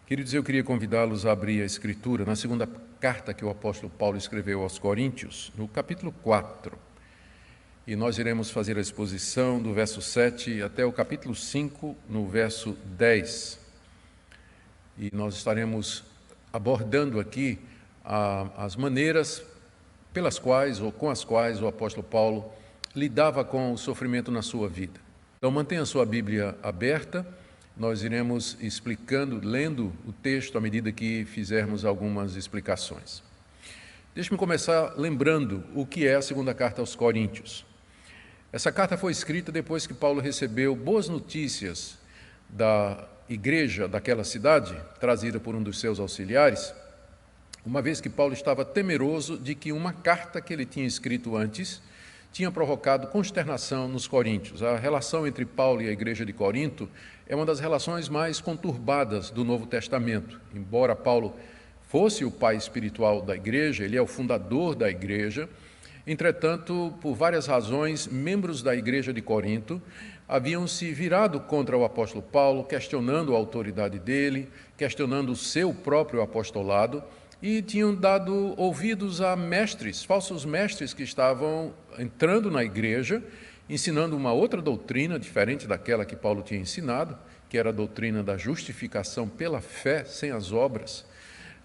Queridos, eu queria convidá-los a abrir a Escritura na segunda carta que o apóstolo Paulo escreveu aos Coríntios, no capítulo 4. E nós iremos fazer a exposição do verso 7 até o capítulo 5, no verso 10. E nós estaremos abordando aqui as maneiras pelas quais ou com as quais o apóstolo Paulo lidava com o sofrimento na sua vida. Então mantenha a sua Bíblia aberta. Nós iremos explicando, lendo o texto à medida que fizermos algumas explicações. Deixe-me começar lembrando o que é a segunda carta aos Coríntios. Essa carta foi escrita depois que Paulo recebeu boas notícias da igreja daquela cidade, trazida por um dos seus auxiliares, uma vez que Paulo estava temeroso de que uma carta que ele tinha escrito antes tinha provocado consternação nos coríntios. A relação entre Paulo e a igreja de Corinto é uma das relações mais conturbadas do Novo Testamento. Embora Paulo fosse o pai espiritual da igreja, ele é o fundador da igreja, entretanto, por várias razões, membros da igreja de Corinto haviam se virado contra o apóstolo Paulo, questionando a autoridade dele, questionando o seu próprio apostolado, e tinham dado ouvidos a mestres, falsos mestres que estavam entrando na igreja, ensinando uma outra doutrina, diferente daquela que Paulo tinha ensinado, que era a doutrina da justificação pela fé, sem as obras,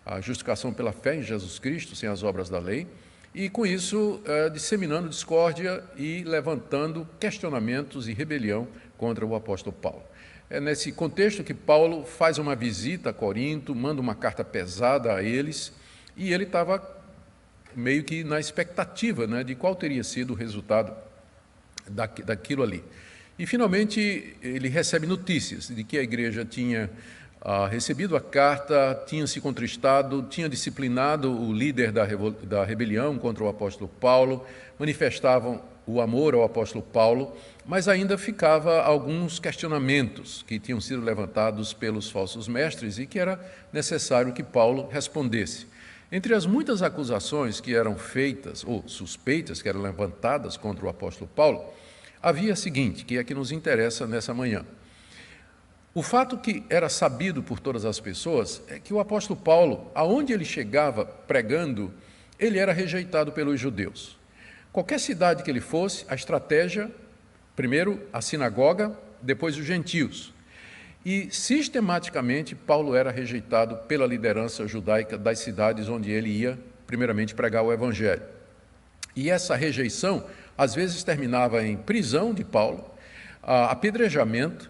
a justificação pela fé em Jesus Cristo, sem as obras da lei, e com isso disseminando discórdia e levantando questionamentos e rebelião contra o apóstolo Paulo. É nesse contexto que Paulo faz uma visita a Corinto, manda uma carta pesada a eles, e ele estava meio que na expectativa, de qual teria sido o resultado daquilo ali. E, finalmente, ele recebe notícias de que a igreja tinha recebido a carta, tinha se contristado, tinha disciplinado o líder da rebelião contra o apóstolo Paulo, manifestavam o amor ao apóstolo Paulo, mas ainda ficava alguns questionamentos que tinham sido levantados pelos falsos mestres e que era necessário que Paulo respondesse. Entre as muitas acusações que eram feitas, ou suspeitas que eram levantadas contra o apóstolo Paulo, havia a seguinte, que é que nos interessa nessa manhã. O fato que era sabido por todas as pessoas é que o apóstolo Paulo, aonde ele chegava pregando, ele era rejeitado pelos judeus. Qualquer cidade que ele fosse, a estratégia, primeiro a sinagoga, depois os gentios. E, sistematicamente, Paulo era rejeitado pela liderança judaica das cidades onde ele ia, primeiramente, pregar o evangelho. E essa rejeição, às vezes, terminava em prisão de Paulo, apedrejamento,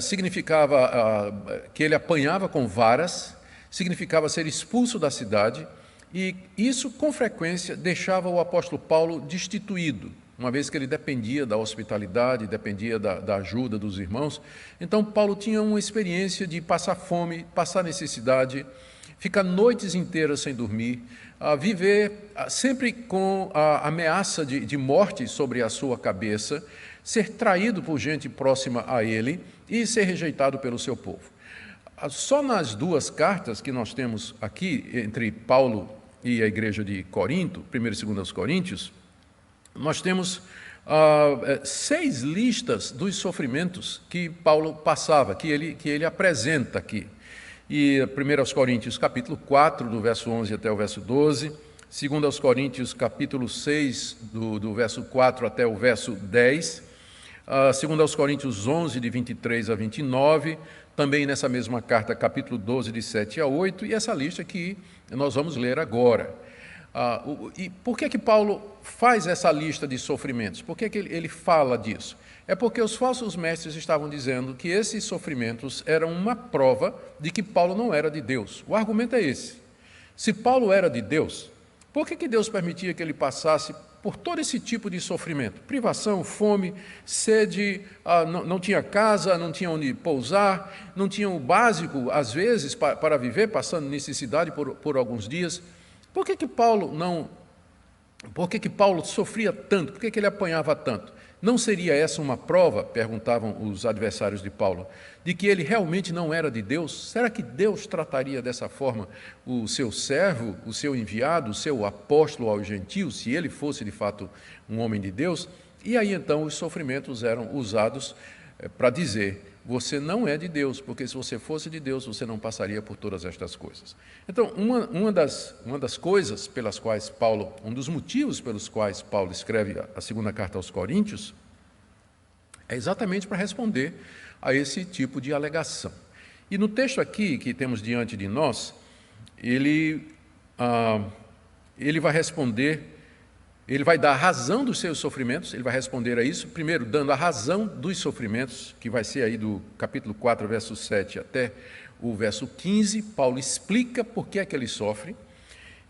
significava que ele apanhava com varas, significava ser expulso da cidade, e isso, com frequência, deixava o apóstolo Paulo destituído, uma vez que ele dependia da hospitalidade, dependia da ajuda dos irmãos. Então, Paulo tinha uma experiência de passar fome, passar necessidade, ficar noites inteiras sem dormir, viver sempre com a ameaça de morte sobre a sua cabeça, ser traído por gente próxima a ele e ser rejeitado pelo seu povo. Só nas duas cartas que nós temos aqui, entre Paulo e a igreja de Corinto, 1 e 2 aos Coríntios, nós temos 6 listas dos sofrimentos que Paulo passava, que ele apresenta aqui. E 1 aos Coríntios, capítulo 4, do verso 11 até o verso 12, 2 aos Coríntios, capítulo 6, do verso 4 até o verso 10, 2 aos Coríntios 11, de 23 a 29, também nessa mesma carta, capítulo 12, de 7 a 8, e essa lista que nós vamos ler agora. E por que Paulo faz essa lista de sofrimentos? Por que ele fala disso? É porque os falsos mestres estavam dizendo que esses sofrimentos eram uma prova de que Paulo não era de Deus. O argumento é esse. Se Paulo era de Deus, por que Deus permitia que ele passasse por todo esse tipo de sofrimento? Privação, fome, sede, não tinha casa, não tinha onde pousar, não tinha o básico, às vezes, para viver, passando necessidade por alguns dias. Por que Paulo sofria tanto? Por que ele apanhava tanto? Não seria essa uma prova, perguntavam os adversários de Paulo, de que ele realmente não era de Deus? Será que Deus trataria dessa forma o seu servo, o seu enviado, o seu apóstolo aos gentios, se ele fosse de fato um homem de Deus? E aí então os sofrimentos eram usados para dizer você não é de Deus, porque se você fosse de Deus, você não passaria por todas estas coisas. Então, uma das coisas pelas quais Paulo, um dos motivos pelos quais Paulo escreve a segunda carta aos Coríntios, é exatamente para responder a esse tipo de alegação. E no texto aqui que temos diante de nós, ele vai responder, ele vai dar a razão dos seus sofrimentos, ele vai responder a isso, primeiro dando a razão dos sofrimentos, que vai ser aí do capítulo 4, verso 7 até o verso 15, Paulo explica por que é que ele sofre,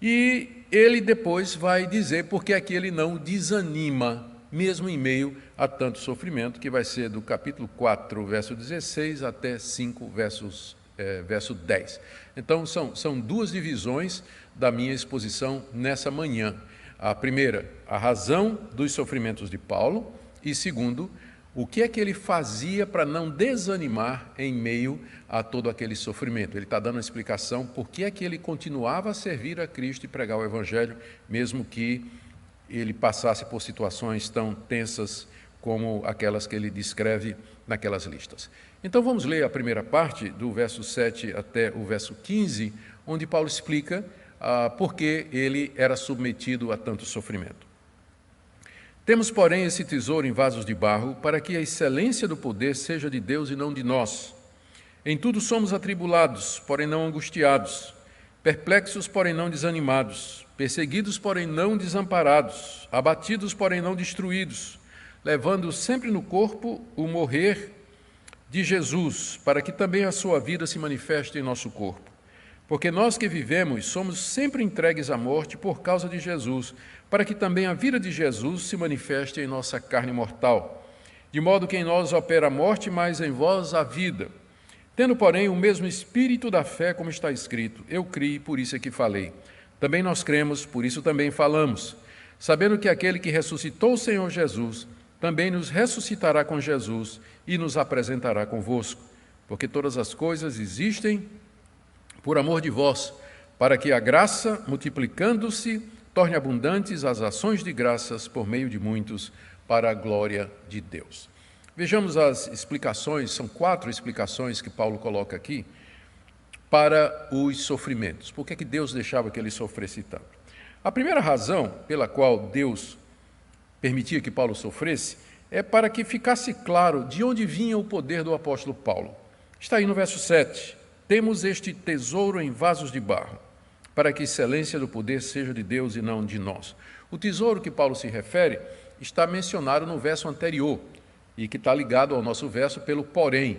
e ele depois vai dizer por que é que ele não desanima, mesmo em meio a tanto sofrimento, que vai ser do capítulo 4, verso 16 até 5, verso 10. Então, são duas divisões da minha exposição nessa manhã. A primeira, a razão dos sofrimentos de Paulo, e segundo, o que é que ele fazia para não desanimar em meio a todo aquele sofrimento. Ele está dando a explicação por que é que ele continuava a servir a Cristo e pregar o Evangelho, mesmo que ele passasse por situações tão tensas como aquelas que ele descreve naquelas listas. Então vamos ler a primeira parte, do verso 7 até o verso 15, onde Paulo explica por que ele era submetido a tanto sofrimento. Temos, porém, esse tesouro em vasos de barro, para que a excelência do poder seja de Deus e não de nós. Em tudo somos atribulados, porém não angustiados, perplexos, porém não desanimados, perseguidos, porém não desamparados, abatidos, porém não destruídos, levando sempre no corpo o morrer de Jesus, para que também a sua vida se manifeste em nosso corpo. Porque nós que vivemos somos sempre entregues à morte por causa de Jesus, para que também a vida de Jesus se manifeste em nossa carne mortal. De modo que em nós opera a morte, mas em vós a vida. Tendo, porém, o mesmo espírito da fé, como está escrito, eu criei, por isso é que falei. Também nós cremos, por isso também falamos, sabendo que aquele que ressuscitou o Senhor Jesus também nos ressuscitará com Jesus e nos apresentará convosco, porque todas as coisas existem por amor de vós, para que a graça, multiplicando-se, torne abundantes as ações de graças por meio de muitos, para a glória de Deus. Vejamos as explicações, são 4 explicações que Paulo coloca aqui, para os sofrimentos. Por que Deus deixava que ele sofresse tanto? A primeira razão pela qual Deus permitia que Paulo sofresse é para que ficasse claro de onde vinha o poder do apóstolo Paulo. Está aí no verso 7. Temos este tesouro em vasos de barro, para que a excelência do poder seja de Deus e não de nós. O tesouro que Paulo se refere está mencionado no verso anterior, e que está ligado ao nosso verso pelo porém.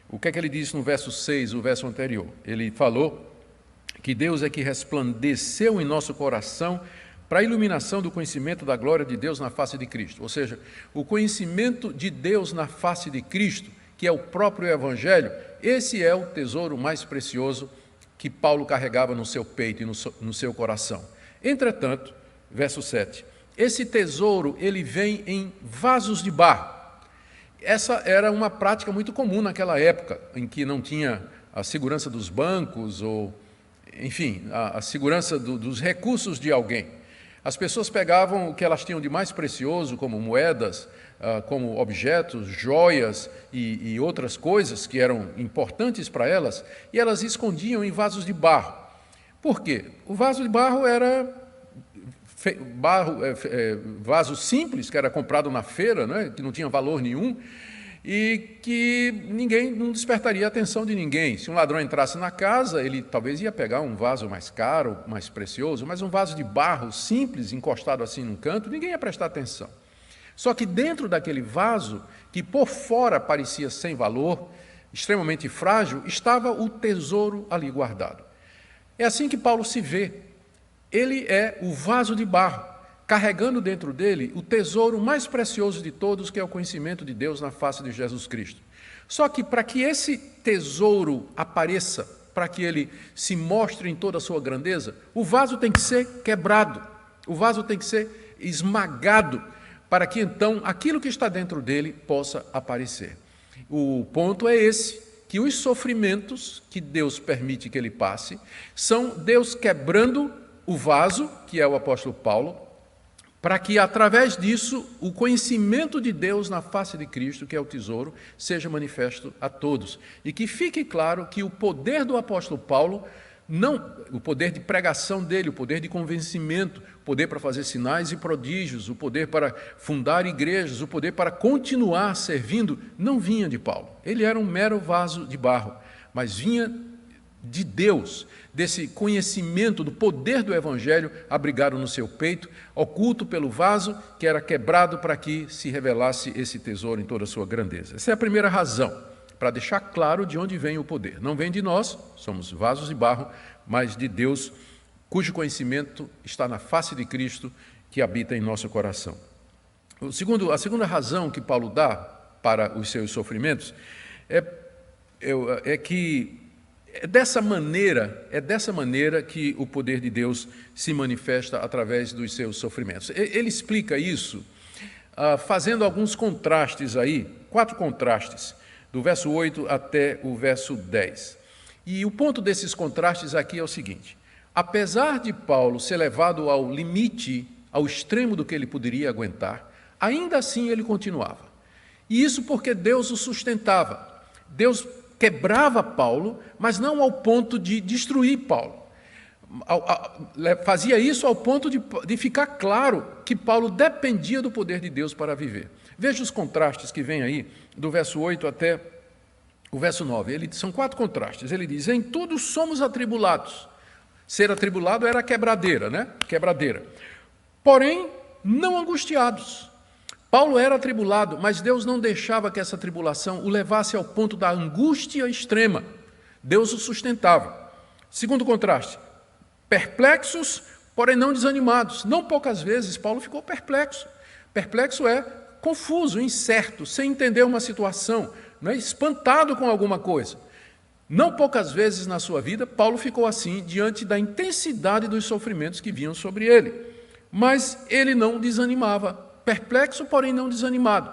O que é que ele disse no verso 6, o verso anterior? Ele falou que Deus é que resplandeceu em nosso coração para a iluminação do conhecimento da glória de Deus na face de Cristo. Ou seja, o conhecimento de Deus na face de Cristo, que é o próprio Evangelho, esse é o tesouro mais precioso que Paulo carregava no seu peito e no seu coração. Entretanto, verso 7, esse tesouro ele vem em vasos de barro. Essa era uma prática muito comum naquela época, em que não tinha a segurança dos bancos ou, enfim, a segurança dos recursos de alguém. As pessoas pegavam o que elas tinham de mais precioso, como moedas, como objetos, joias e outras coisas que eram importantes para elas, e elas escondiam em vasos de barro. Por quê? O vaso de barro era vaso simples, que era comprado na feira, né, que não tinha valor nenhum, e que não despertaria a atenção de ninguém. Se um ladrão entrasse na casa, ele talvez ia pegar um vaso mais caro, mais precioso, mas um vaso de barro simples, encostado assim num canto, ninguém ia prestar atenção. Só que dentro daquele vaso, que por fora parecia sem valor, extremamente frágil, estava o tesouro ali guardado. É assim que Paulo se vê. Ele é o vaso de barro, carregando dentro dele o tesouro mais precioso de todos, que é o conhecimento de Deus na face de Jesus Cristo. Só que para que esse tesouro apareça, para que ele se mostre em toda a sua grandeza, o vaso tem que ser quebrado, o vaso tem que ser esmagado, para que então aquilo que está dentro dele possa aparecer. O ponto é esse, que os sofrimentos que Deus permite que ele passe, são Deus quebrando o vaso, que é o apóstolo Paulo, para que, através disso, o conhecimento de Deus na face de Cristo, que é o tesouro, seja manifesto a todos. E que fique claro que o poder do apóstolo Paulo, não o poder de pregação dele, o poder de convencimento, o poder para fazer sinais e prodígios, o poder para fundar igrejas, o poder para continuar servindo, não vinha de Paulo. Ele era um mero vaso de barro, mas vinha de Deus, desse conhecimento do poder do Evangelho abrigado no seu peito, oculto pelo vaso que era quebrado para que se revelasse esse tesouro em toda a sua grandeza. Essa é a primeira razão, para deixar claro de onde vem o poder. Não vem de nós, somos vasos de barro, mas de Deus, cujo conhecimento está na face de Cristo, que habita em nosso coração. A segunda razão que Paulo dá para os seus sofrimentos é que é dessa maneira que o poder de Deus se manifesta através dos seus sofrimentos. Ele explica isso fazendo alguns contrastes aí, 4 contrastes, do verso 8 até o verso 10. E o ponto desses contrastes aqui é o seguinte: apesar de Paulo ser levado ao limite, ao extremo do que ele poderia aguentar, ainda assim ele continuava. E isso porque Deus o sustentava. Deus quebrava Paulo, mas não ao ponto de destruir Paulo. Fazia isso ao ponto de ficar claro que Paulo dependia do poder de Deus para viver. Veja os contrastes que vêm aí, do verso 8 até o verso 9. São 4 contrastes. Ele diz: em tudo somos atribulados. Ser atribulado era quebradeira, né? Quebradeira. Porém, não angustiados. Paulo era atribulado, mas Deus não deixava que essa tribulação o levasse ao ponto da angústia extrema. Deus o sustentava. Segundo contraste, perplexos, porém não desanimados. Não poucas vezes Paulo ficou perplexo. Perplexo é confuso, incerto, sem entender uma situação, né? Espantado com alguma coisa. Não poucas vezes na sua vida Paulo ficou assim diante da intensidade dos sofrimentos que vinham sobre ele. Mas ele não desanimava. Perplexo, porém não desanimado.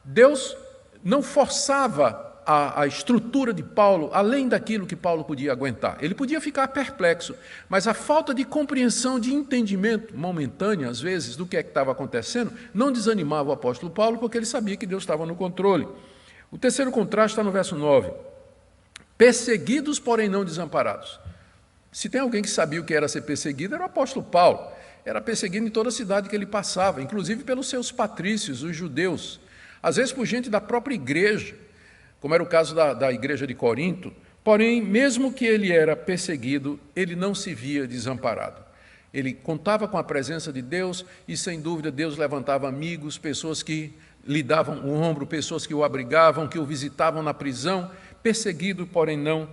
Deus não forçava a estrutura de Paulo além daquilo que Paulo podia aguentar. Ele podia ficar perplexo, mas a falta de compreensão, de entendimento momentânea, às vezes, do que é que estava acontecendo, não desanimava o apóstolo Paulo, porque ele sabia que Deus estava no controle. O terceiro contraste está no verso 9. Perseguidos, porém não desamparados. Se tem alguém que sabia o que era ser perseguido, era o apóstolo Paulo. Era perseguido em toda a cidade que ele passava, inclusive pelos seus patrícios, os judeus, às vezes por gente da própria igreja, como era o caso da igreja de Corinto. Porém, mesmo que ele era perseguido, ele não se via desamparado. Ele contava com a presença de Deus e, sem dúvida, Deus levantava amigos, pessoas que lhe davam o ombro, pessoas que o abrigavam, que o visitavam na prisão, perseguido, porém não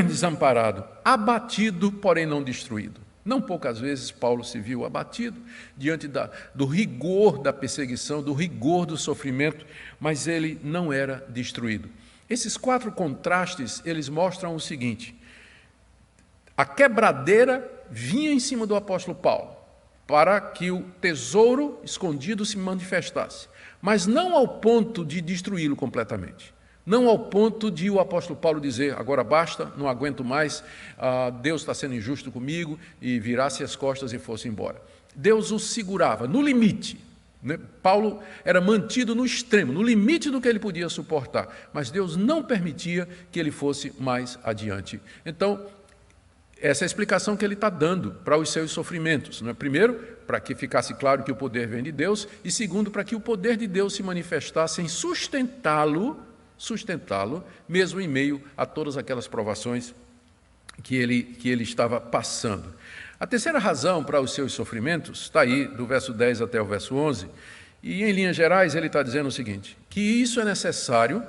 desamparado, abatido, porém não destruído. Não poucas vezes Paulo se viu abatido diante do rigor da perseguição, do rigor do sofrimento, mas ele não era destruído. Esses 4 contrastes, eles mostram o seguinte: a quebradeira vinha em cima do apóstolo Paulo para que o tesouro escondido se manifestasse, mas não ao ponto de destruí-lo completamente. Não ao ponto de o apóstolo Paulo dizer: agora basta, não aguento mais, Deus está sendo injusto comigo, e virasse as costas e fosse embora. Deus o segurava no limite, né? Paulo era mantido no extremo, no limite do que ele podia suportar, mas Deus não permitia que ele fosse mais adiante. Então, essa é a explicação que ele está dando para os seus sofrimentos, né? Primeiro, para que ficasse claro que o poder vem de Deus, e segundo, para que o poder de Deus se manifestasse em sustentá-lo, mesmo em meio a todas aquelas provações que ele estava passando. A terceira razão para os seus sofrimentos está aí, do verso 10 até o verso 11, e em linhas gerais ele está dizendo o seguinte: que isso é necessário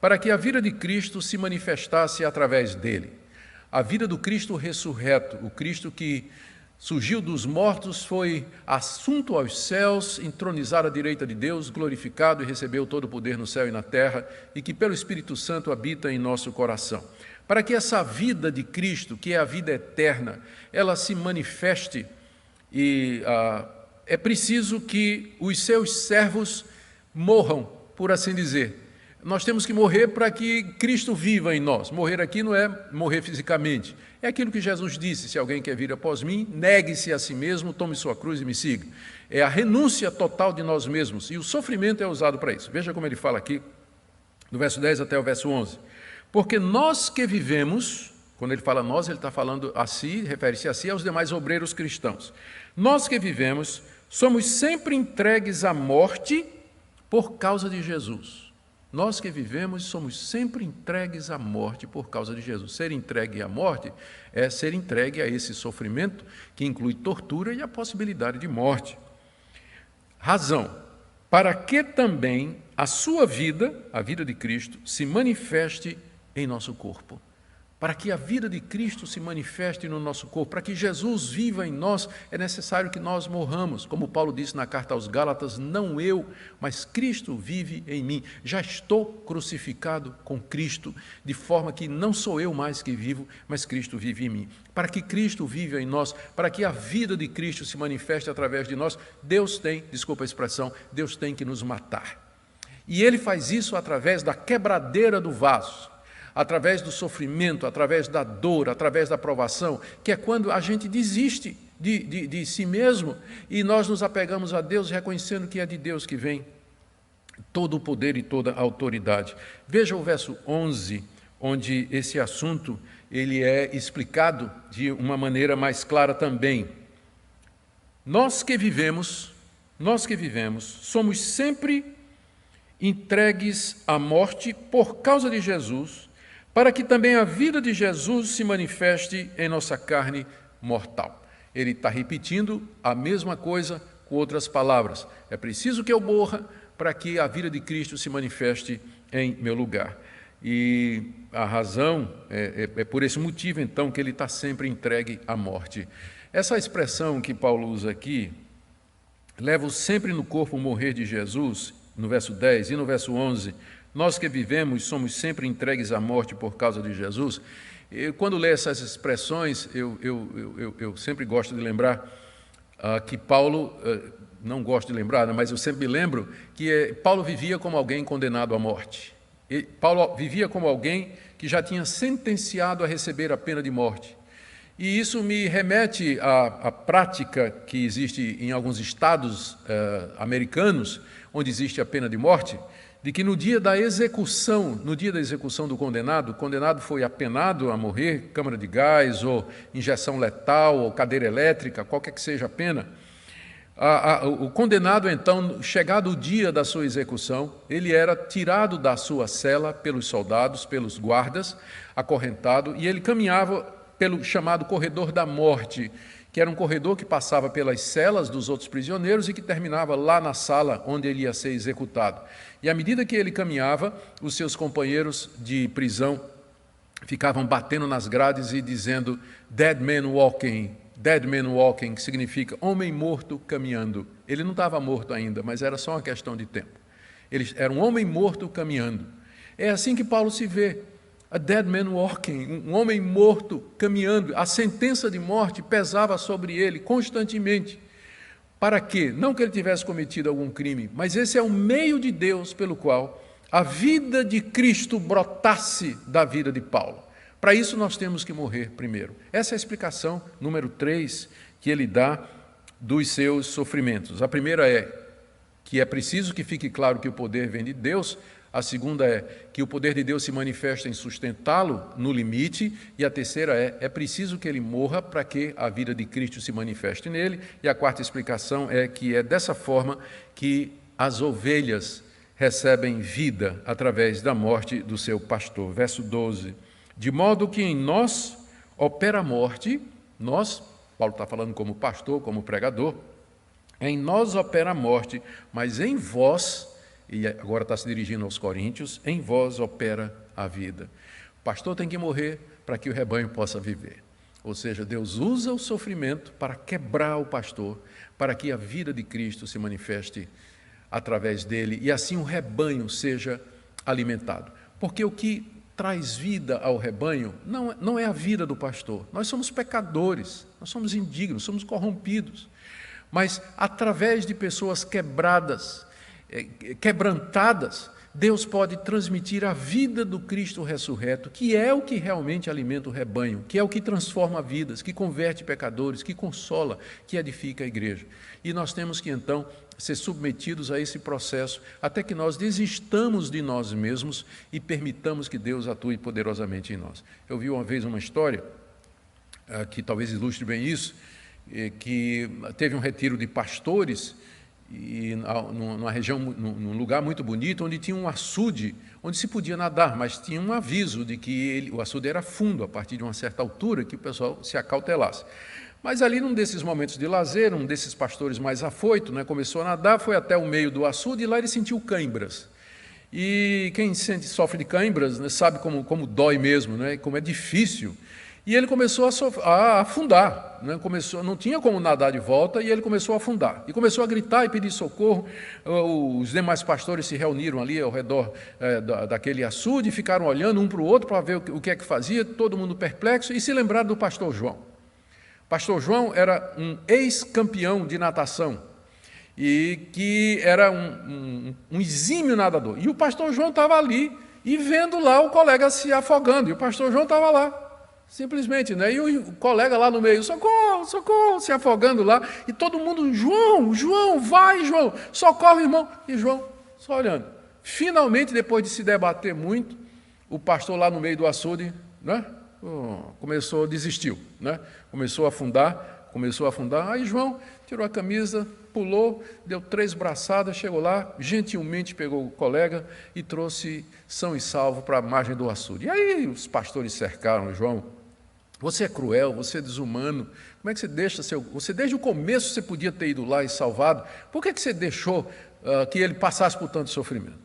para que a vida de Cristo se manifestasse através dele. A vida do Cristo ressurreto, o Cristo que surgiu dos mortos, foi assunto aos céus, entronizado à direita de Deus, glorificado e recebeu todo o poder no céu e na terra, e que pelo Espírito Santo habita em nosso coração. Para que essa vida de Cristo, que é a vida eterna, ela se manifeste, é preciso que os seus servos morram, por assim dizer. Nós temos que morrer para que Cristo viva em nós. Morrer aqui não é morrer fisicamente. É aquilo que Jesus disse: se alguém quer vir após mim, negue-se a si mesmo, tome sua cruz e me siga. É a renúncia total de nós mesmos. E o sofrimento é usado para isso. Veja como ele fala aqui, do verso 10 até o verso 11. Porque nós que vivemos, quando ele fala nós, ele está falando a si, refere-se a si e aos demais obreiros cristãos. Nós que vivemos, somos sempre entregues à morte por causa de Jesus. Nós que vivemos somos sempre entregues à morte por causa de Jesus. Ser entregue à morte é ser entregue a esse sofrimento que inclui tortura e a possibilidade de morte. Razão, para que também a sua vida, a vida de Cristo, se manifeste em nosso corpo. Para que a vida de Cristo se manifeste no nosso corpo, para que Jesus viva em nós, é necessário que nós morramos. Como Paulo disse na carta aos Gálatas: não eu, mas Cristo vive em mim. Já estou crucificado com Cristo, de forma que não sou eu mais que vivo, mas Cristo vive em mim. Para que Cristo viva em nós, para que a vida de Cristo se manifeste através de nós, Deus tem, desculpa a expressão, Deus tem que nos matar. E Ele faz isso através da quebradeira do vaso, através do sofrimento, através da dor, através da provação, que é quando a gente desiste de si mesmo e nós nos apegamos a Deus, reconhecendo que é de Deus que vem todo o poder e toda a autoridade. Veja o verso 11, onde esse assunto ele é explicado de uma maneira mais clara também. Nós que vivemos, somos sempre entregues à morte por causa de Jesus, para que também a vida de Jesus se manifeste em nossa carne mortal. Ele está repetindo a mesma coisa com outras palavras. É preciso que eu morra para que a vida de Cristo se manifeste em meu lugar. E a razão é por esse motivo, então, que ele está sempre entregue à morte. Essa expressão que Paulo usa aqui, levo sempre no corpo o morrer de Jesus, no verso 10 e no verso 11, nós que vivemos somos sempre entregues à morte por causa de Jesus. Quando leio essas expressões, eu sempre gosto de lembrar que Paulo, não gosto de lembrar, mas eu sempre me lembro que Paulo vivia como alguém condenado à morte. Paulo vivia como alguém que já tinha sentenciado a receber a pena de morte. E isso me remete à prática que existe em alguns estados americanos, onde existe a pena de morte, de que no dia da execução do condenado, o condenado foi apenado a morrer, câmara de gás, ou injeção letal, ou cadeira elétrica, qualquer que seja a pena, o condenado, então, chegado o dia da sua execução, ele era tirado da sua cela pelos soldados, pelos guardas, acorrentado, e ele caminhava pelo chamado corredor da morte, que era um corredor que passava pelas celas dos outros prisioneiros e que terminava lá na sala onde ele ia ser executado. E à medida que ele caminhava, os seus companheiros de prisão ficavam batendo nas grades e dizendo dead man walking, que significa homem morto caminhando. Ele não estava morto ainda, mas era só uma questão de tempo. Ele era um homem morto caminhando. É assim que Paulo se vê. A dead man walking, um homem morto caminhando. A sentença de morte pesava sobre ele constantemente. Para quê? Não que ele tivesse cometido algum crime, mas esse é o meio de Deus pelo qual a vida de Cristo brotasse da vida de Paulo. Para isso nós temos que morrer primeiro. Essa é a explicação número 3 que ele dá dos seus sofrimentos. A primeira é que é preciso que fique claro que o poder vem de Deus. A segunda é que o poder de Deus se manifesta em sustentá-lo no limite. E a terceira é preciso que ele morra para que a vida de Cristo se manifeste nele. E a quarta explicação é que é dessa forma que as ovelhas recebem vida através da morte do seu pastor. Verso 12. De modo que em nós opera a morte, nós, Paulo está falando como pastor, como pregador, em nós opera a morte, mas em vós, e agora está se dirigindo aos coríntios, em vós opera a vida. O pastor tem que morrer para que o rebanho possa viver. Ou seja, Deus usa o sofrimento para quebrar o pastor, para que a vida de Cristo se manifeste através dele e assim o rebanho seja alimentado. Porque o que traz vida ao rebanho não é a vida do pastor. Nós somos pecadores, nós somos indignos, somos corrompidos. Mas através de pessoas quebradas, quebrantadas, Deus pode transmitir a vida do Cristo ressurreto, que é o que realmente alimenta o rebanho, que é o que transforma vidas, que converte pecadores, que consola, que edifica a igreja. E nós temos que, então, ser submetidos a esse processo, até que nós desistamos de nós mesmos e permitamos que Deus atue poderosamente em nós. Eu vi uma vez uma história, que talvez ilustre bem isso, que teve um retiro de pastores, e numa região, num lugar muito bonito, onde tinha um açude, onde se podia nadar, mas tinha um aviso de que o açude era fundo, a partir de uma certa altura, que o pessoal se acautelasse. Mas ali, num desses momentos de lazer, um desses pastores mais afoito, começou a nadar, foi até o meio do açude, e lá ele sentiu cãibras. E quem sofre de cãibras, sabe como dói mesmo, como é difícil. E ele começou a afundar, não tinha como nadar de volta, e ele começou a afundar. E começou a gritar e pedir socorro. Os demais pastores se reuniram ali ao redor daquele açude, ficaram olhando um para o outro para ver o que é que fazia, todo mundo perplexo, e se lembraram do pastor João. O pastor João era um ex-campeão de natação, e que era um exímio nadador. E o pastor João estava ali, e vendo lá o colega se afogando, e o pastor João estava lá. Simplesmente, E o colega lá no meio, socorro, socorro, se afogando lá, e todo mundo, João, vai, João, socorre, irmão. E João só olhando. Finalmente, depois de se debater muito, o pastor lá no meio do açude, desistiu, começou a afundar, aí João tirou a camisa, pulou, deu 3 braçadas, chegou lá, gentilmente pegou o colega e trouxe são e salvo para a margem do açude. E aí os pastores cercaram João. Você é cruel, você é desumano, como é que você deixa você desde o começo você podia ter ido lá e salvado, por que você deixou que ele passasse por tanto sofrimento?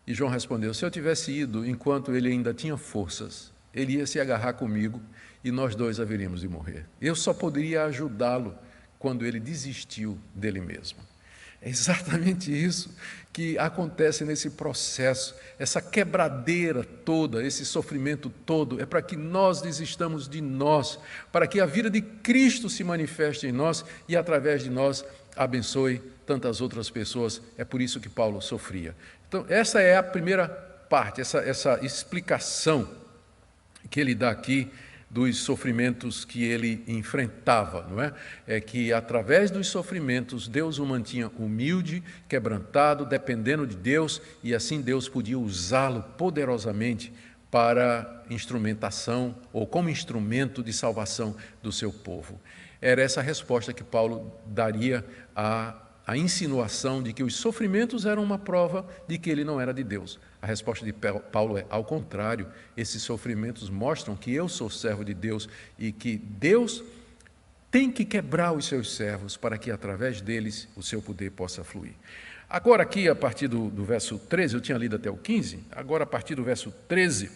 E João respondeu, se eu tivesse ido enquanto ele ainda tinha forças, ele ia se agarrar comigo e nós dois haveríamos de morrer. Eu só poderia ajudá-lo quando ele desistiu dele mesmo. É exatamente isso que acontece nesse processo, essa quebradeira toda, esse sofrimento todo, é para que nós desistamos de nós, para que a vida de Cristo se manifeste em nós e, através de nós, abençoe tantas outras pessoas. É por isso que Paulo sofria. Então, essa é a primeira parte, essa explicação que ele dá aqui dos sofrimentos que ele enfrentava, É que através dos sofrimentos Deus o mantinha humilde, quebrantado, dependendo de Deus, e assim Deus podia usá-lo poderosamente para instrumentação ou como instrumento de salvação do seu povo. Era essa a resposta que Paulo daria à insinuação de que os sofrimentos eram uma prova de que ele não era de Deus. A resposta de Paulo é, ao contrário, esses sofrimentos mostram que eu sou servo de Deus e que Deus tem que quebrar os seus servos para que, através deles, o seu poder possa fluir. Agora aqui, a partir do verso 13, eu tinha lido até o 15, agora a partir do verso 13,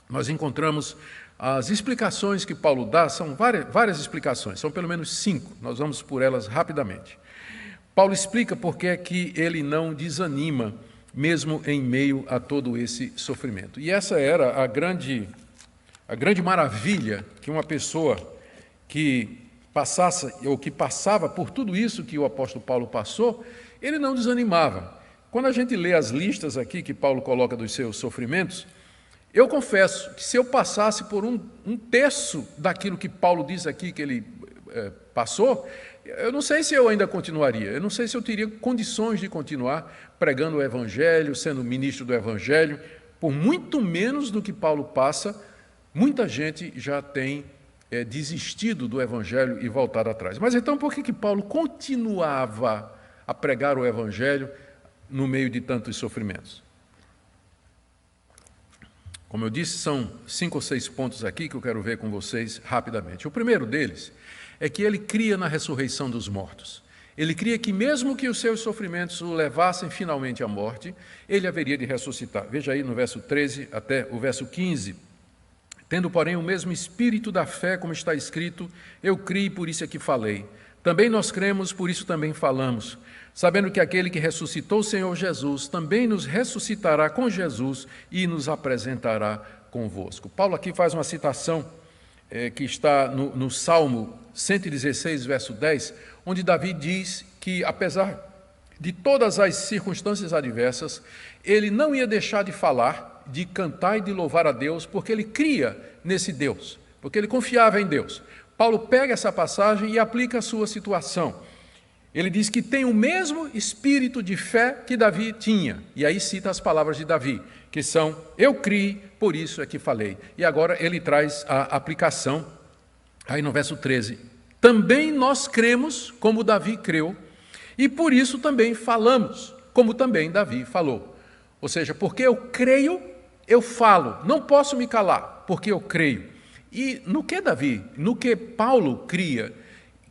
nós encontramos as explicações que Paulo dá, são várias explicações, são pelo menos 5, nós vamos por elas rapidamente. Paulo explica por que é que ele não desanima, mesmo em meio a todo esse sofrimento. E essa era a grande maravilha que uma pessoa que passasse ou que passava por tudo isso que o apóstolo Paulo passou, ele não desanimava. Quando a gente lê as listas aqui que Paulo coloca dos seus sofrimentos, eu confesso que se eu passasse por um terço daquilo que Paulo diz aqui que ele passou, eu não sei se eu ainda continuaria, eu não sei se eu teria condições de continuar pregando o Evangelho, sendo ministro do Evangelho. Por muito menos do que Paulo passa, muita gente já tem desistido do Evangelho e voltado atrás. Mas então por que Paulo continuava a pregar o Evangelho no meio de tantos sofrimentos? Como eu disse, são 5 ou 6 pontos aqui que eu quero ver com vocês rapidamente. O primeiro deles é que ele cria na ressurreição dos mortos. Ele cria que mesmo que os seus sofrimentos o levassem finalmente à morte, ele haveria de ressuscitar. Veja aí no verso 13 até o verso 15. Tendo, porém, o mesmo espírito da fé, como está escrito, eu criei, por isso é que falei. Também nós cremos, por isso também falamos, sabendo que aquele que ressuscitou o Senhor Jesus também nos ressuscitará com Jesus e nos apresentará convosco. Paulo aqui faz uma citação que está no Salmo 116, verso 10, onde Davi diz que, apesar de todas as circunstâncias adversas, ele não ia deixar de falar, de cantar e de louvar a Deus, porque ele cria nesse Deus, porque ele confiava em Deus. Paulo pega essa passagem e aplica a sua situação. Ele diz que tem o mesmo espírito de fé que Davi tinha, e aí cita as palavras de Davi, que são: eu criei, por isso é que falei. E agora ele traz a aplicação, aí no verso 13: também nós cremos como Davi creu, e por isso também falamos, como também Davi falou. Ou seja, porque eu creio, eu falo, não posso me calar, porque eu creio. E no que Davi, no que Paulo cria,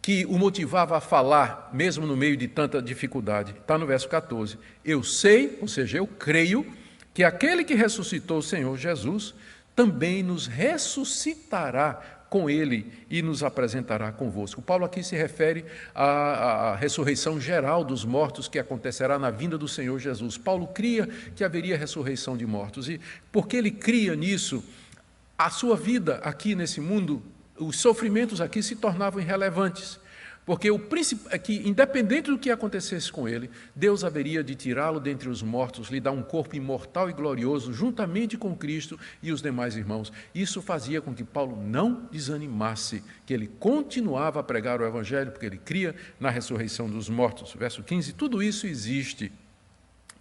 que o motivava a falar, mesmo no meio de tanta dificuldade? Está no verso 14: eu sei, ou seja, eu creio, que aquele que ressuscitou o Senhor Jesus, também nos ressuscitará com ele e nos apresentará convosco. Paulo aqui se refere à ressurreição geral dos mortos que acontecerá na vinda do Senhor Jesus. Paulo cria que haveria ressurreição de mortos, e porque ele cria nisso, a sua vida aqui nesse mundo, os sofrimentos aqui se tornavam irrelevantes, porque o príncipe é que, independente do que acontecesse com ele, Deus haveria de tirá-lo dentre os mortos, lhe dar um corpo imortal e glorioso, juntamente com Cristo e os demais irmãos. Isso fazia com que Paulo não desanimasse, que ele continuava a pregar o Evangelho, porque ele cria na ressurreição dos mortos. Verso 15: tudo isso existe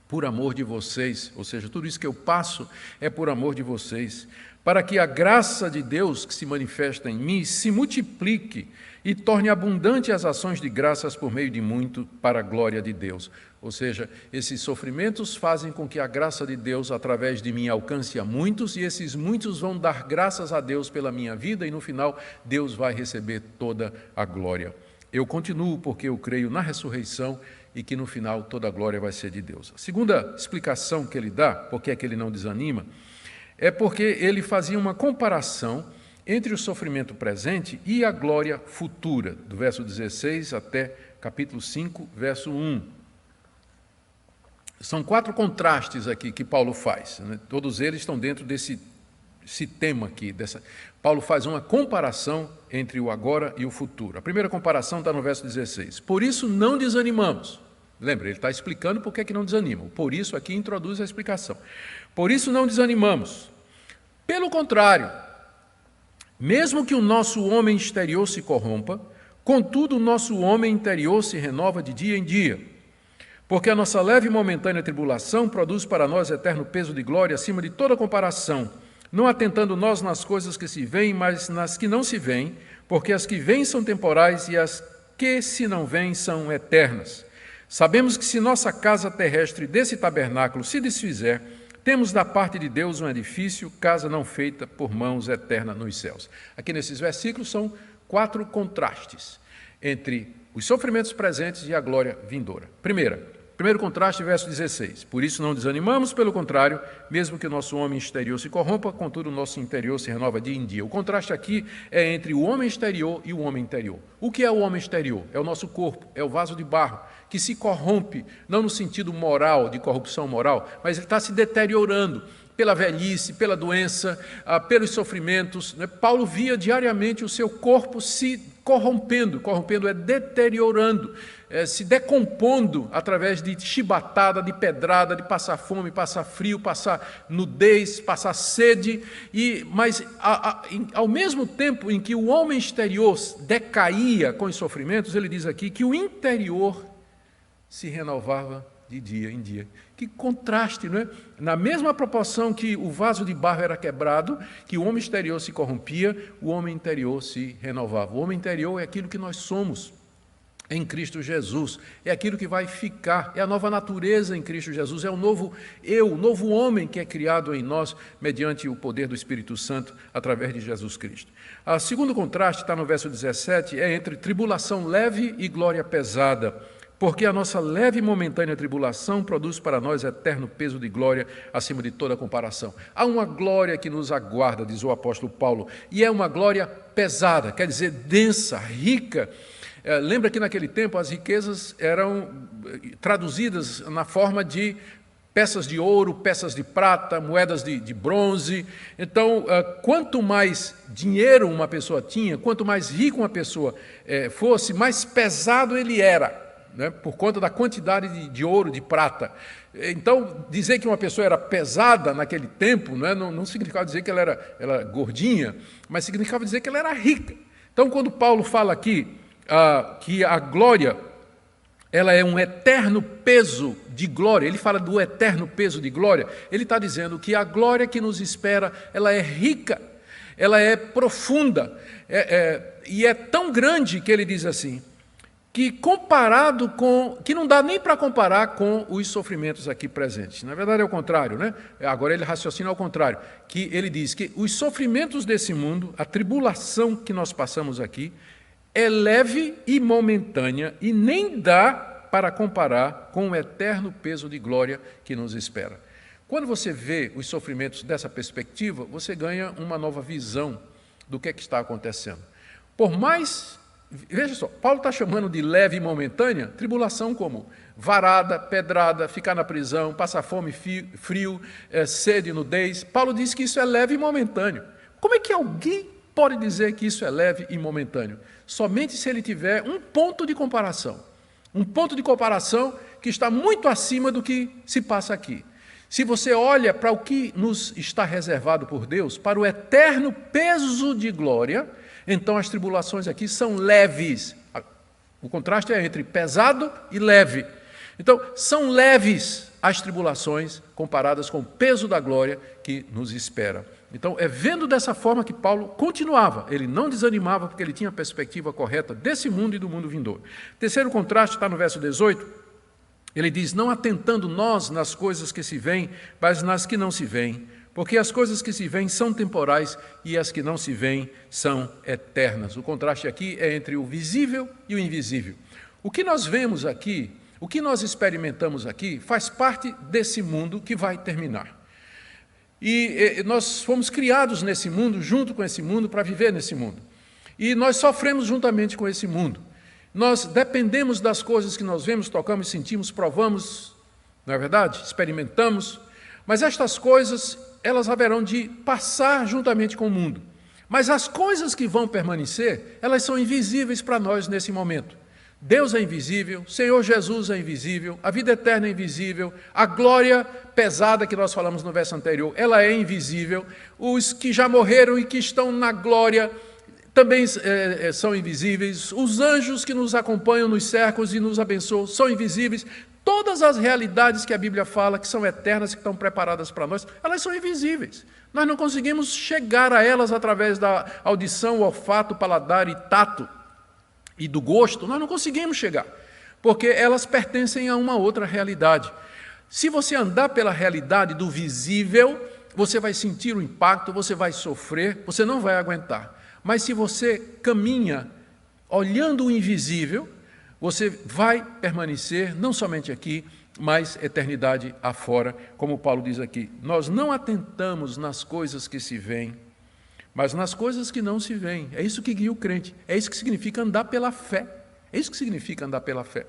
por amor de vocês, ou seja, tudo isso que eu passo é por amor de vocês, para que a graça de Deus que se manifesta em mim se multiplique e torne abundante as ações de graças por meio de muito, para a glória de Deus. Ou seja, esses sofrimentos fazem com que a graça de Deus, através de mim, alcance a muitos, e esses muitos vão dar graças a Deus pela minha vida, e no final, Deus vai receber toda a glória. Eu continuo porque eu creio na ressurreição e que no final toda a glória vai ser de Deus. A segunda explicação que ele dá, porque é que ele não desanima, é porque ele fazia uma comparação entre o sofrimento presente e a glória futura, do verso 16 até capítulo 5, verso 1. São 4 contrastes aqui que Paulo faz, né? Todos eles estão dentro desse tema aqui. Paulo faz uma comparação entre o agora e o futuro. A primeira comparação está no verso 16. Por isso não desanimamos. Lembra, ele está explicando por que é que não desanimam. Por isso aqui introduz a explicação. Por isso não desanimamos. Pelo contrário, mesmo que o nosso homem exterior se corrompa, contudo o nosso homem interior se renova de dia em dia. Porque a nossa leve e momentânea tribulação produz para nós eterno peso de glória acima de toda comparação, não atentando nós nas coisas que se veem, mas nas que não se veem, porque as que vêm são temporais e as que se não veem são eternas. Sabemos que se nossa casa terrestre desse tabernáculo se desfizer, temos da parte de Deus um edifício, casa não feita por mãos, eterna nos céus. Aqui nesses versículos são 4 contrastes entre os sofrimentos presentes e a glória vindoura. Primeiro contraste, verso 16. Por isso não desanimamos, pelo contrário, mesmo que o nosso homem exterior se corrompa, contudo o nosso interior se renova dia em dia. O contraste aqui é entre o homem exterior e o homem interior. O que é o homem exterior? É o nosso corpo, é o vaso de barro, que se corrompe, não no sentido moral, de corrupção moral, mas ele está se deteriorando pela velhice, pela doença, pelos sofrimentos. Paulo via diariamente o seu corpo se corrompendo é deteriorando, se decompondo através de chibatada, de pedrada, de passar fome, passar frio, passar nudez, passar sede, mas ao mesmo tempo em que o homem exterior decaía com os sofrimentos, ele diz aqui que o interior se renovava de dia em dia. Que contraste, não é? Na mesma proporção que o vaso de barro era quebrado, que o homem exterior se corrompia, o homem interior se renovava. O homem interior é aquilo que nós somos em Cristo Jesus, é aquilo que vai ficar, é a nova natureza em Cristo Jesus, é o novo eu, o novo homem que é criado em nós mediante o poder do Espírito Santo através de Jesus Cristo. O segundo contraste está no verso 17, é entre tribulação leve e glória pesada. Porque a nossa leve e momentânea tribulação produz para nós eterno peso de glória acima de toda comparação. Há uma glória que nos aguarda, diz o apóstolo Paulo, e é uma glória pesada, quer dizer, densa, rica. Lembra que naquele tempo as riquezas eram traduzidas na forma de peças de ouro, peças de prata, moedas de bronze. Então, quanto mais dinheiro uma pessoa tinha, quanto mais rico uma pessoa fosse, mais pesado ele era. né, por conta da quantidade de ouro, de prata. Então, dizer que uma pessoa era pesada naquele tempo, né, não significava dizer que ela era gordinha, mas significava dizer que ela era rica. Então, quando Paulo fala aqui que a glória ela é um eterno peso de glória, ele fala do eterno peso de glória, ele está dizendo que a glória que nos espera, ela é rica, ela é profunda, e é tão grande que ele diz assim, que não dá nem para comparar com os sofrimentos aqui presentes. Na verdade é o contrário, né? Agora ele raciocina ao contrário, que ele diz que os sofrimentos desse mundo, a tribulação que nós passamos aqui, é leve e momentânea e nem dá para comparar com o eterno peso de glória que nos espera. Quando você vê os sofrimentos dessa perspectiva, você ganha uma nova visão do que está acontecendo. Por mais, veja só, Paulo está chamando de leve e momentânea tribulação como varada, pedrada, ficar na prisão, passar fome, frio, sede e nudez. Paulo diz que isso é leve e momentâneo. Como é que alguém pode dizer que isso é leve e momentâneo? Somente se ele tiver um ponto de comparação. Um ponto de comparação que está muito acima do que se passa aqui. Se você olha para o que nos está reservado por Deus, para o eterno peso de glória, então as tribulações aqui são leves. O contraste é entre pesado e leve. Então, são leves as tribulações comparadas com o peso da glória que nos espera. Então, é vendo dessa forma que Paulo continuava. Ele não desanimava porque ele tinha a perspectiva correta desse mundo e do mundo vindouro. Terceiro contraste está no verso 18. Ele diz, não atentando nós nas coisas que se veem, mas nas que não se veem, porque as coisas que se veem são temporais e as que não se veem são eternas. O contraste aqui é entre o visível e o invisível. O que nós vemos aqui, o que nós experimentamos aqui, faz parte desse mundo que vai terminar. E nós fomos criados nesse mundo, junto com esse mundo, para viver nesse mundo. E nós sofremos juntamente com esse mundo. Nós dependemos das coisas que nós vemos, tocamos, sentimos, provamos, não é verdade? Experimentamos. Mas estas coisas, elas haverão de passar juntamente com o mundo. Mas as coisas que vão permanecer, elas são invisíveis para nós nesse momento. Deus é invisível, Senhor Jesus é invisível, a vida eterna é invisível, a glória pesada que nós falamos no verso anterior, ela é invisível, os que já morreram e que estão na glória também são invisíveis, os anjos que nos acompanham nos cercos e nos abençoam são invisíveis, todas as realidades que a Bíblia fala, que são eternas, que estão preparadas para nós, elas são invisíveis. Nós não conseguimos chegar a elas através da audição, olfato, paladar e tato, e do gosto, nós não conseguimos chegar, porque elas pertencem a uma outra realidade. Se você andar pela realidade do visível, você vai sentir o impacto, você vai sofrer, você não vai aguentar. Mas se você caminha olhando o invisível, você vai permanecer não somente aqui, mas eternidade afora, como Paulo diz aqui. Nós não atentamos nas coisas que se veem, mas nas coisas que não se veem. É isso que guia o crente. É isso que significa andar pela fé. É isso que significa andar pela fé.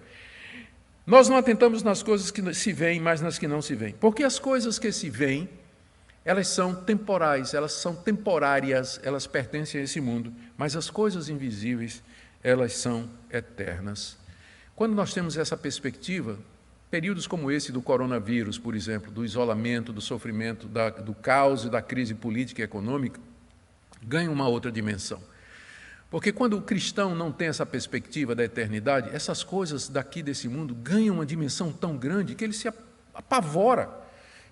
Nós não atentamos nas coisas que se veem, mas nas que não se veem. Porque as coisas que se veem, elas são temporais, elas são temporárias, elas pertencem a esse mundo. Mas as coisas invisíveis, elas são eternas. Quando nós temos essa perspectiva, períodos como esse do coronavírus, por exemplo, do isolamento, do sofrimento, do caos e da crise política e econômica, ganha uma outra dimensão. Porque quando o cristão não tem essa perspectiva da eternidade, essas coisas daqui desse mundo ganham uma dimensão tão grande que ele se apavora,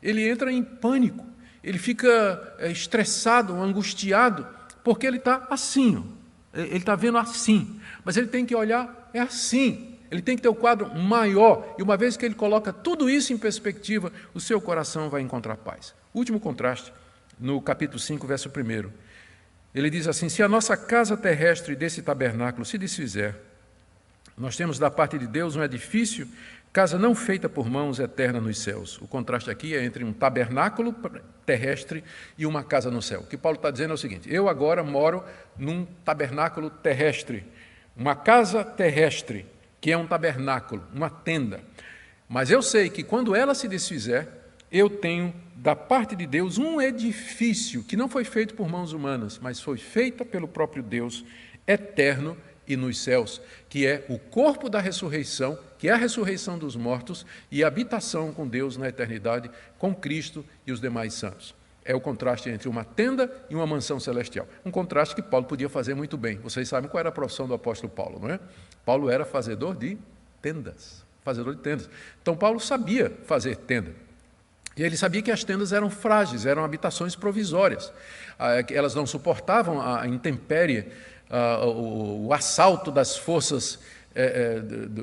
ele entra em pânico, ele fica estressado, angustiado, porque ele está assim, ele está vendo assim, mas ele tem que olhar, é assim, ele tem que ter o quadro maior, e uma vez que ele coloca tudo isso em perspectiva, o seu coração vai encontrar paz. Último contraste, no capítulo 5, verso 1. Ele diz assim, se a nossa casa terrestre desse tabernáculo se desfizer, nós temos da parte de Deus um edifício, casa não feita por mãos, eterna nos céus. O contraste aqui é entre um tabernáculo terrestre e uma casa no céu. O que Paulo está dizendo é o seguinte, eu agora moro num tabernáculo terrestre, uma casa terrestre, que é um tabernáculo, uma tenda. Mas eu sei que quando ela se desfizer, eu tenho da parte de Deus um edifício que não foi feito por mãos humanas, mas foi feita pelo próprio Deus, eterno e nos céus, que é o corpo da ressurreição, que é a ressurreição dos mortos e a habitação com Deus na eternidade, com Cristo e os demais santos. É o contraste entre uma tenda e uma mansão celestial. Um contraste que Paulo podia fazer muito bem. Vocês sabem qual era a profissão do apóstolo Paulo, não é? Paulo era fazedor de tendas. Fazedor de tendas. Então Paulo sabia fazer tenda. E ele sabia que as tendas eram frágeis, eram habitações provisórias. Elas não suportavam a intempérie, o assalto das forças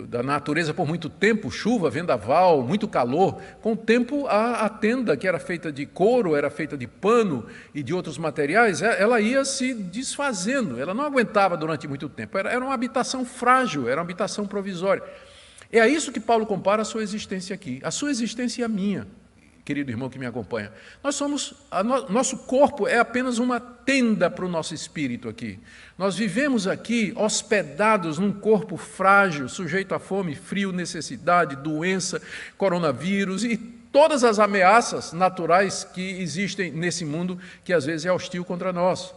da natureza por muito tempo, chuva, vendaval, muito calor. Com o tempo, a tenda, que era feita de couro, era feita de pano e de outros materiais, ela ia se desfazendo, ela não aguentava durante muito tempo. Era uma habitação frágil, era uma habitação provisória. É a isso que Paulo compara a sua existência aqui, a sua existência e a minha. Querido irmão que me acompanha, nosso corpo é apenas uma tenda para o nosso espírito aqui. Nós vivemos aqui hospedados num corpo frágil, sujeito a fome, frio, necessidade, doença, coronavírus e todas as ameaças naturais que existem nesse mundo que às vezes é hostil contra nós.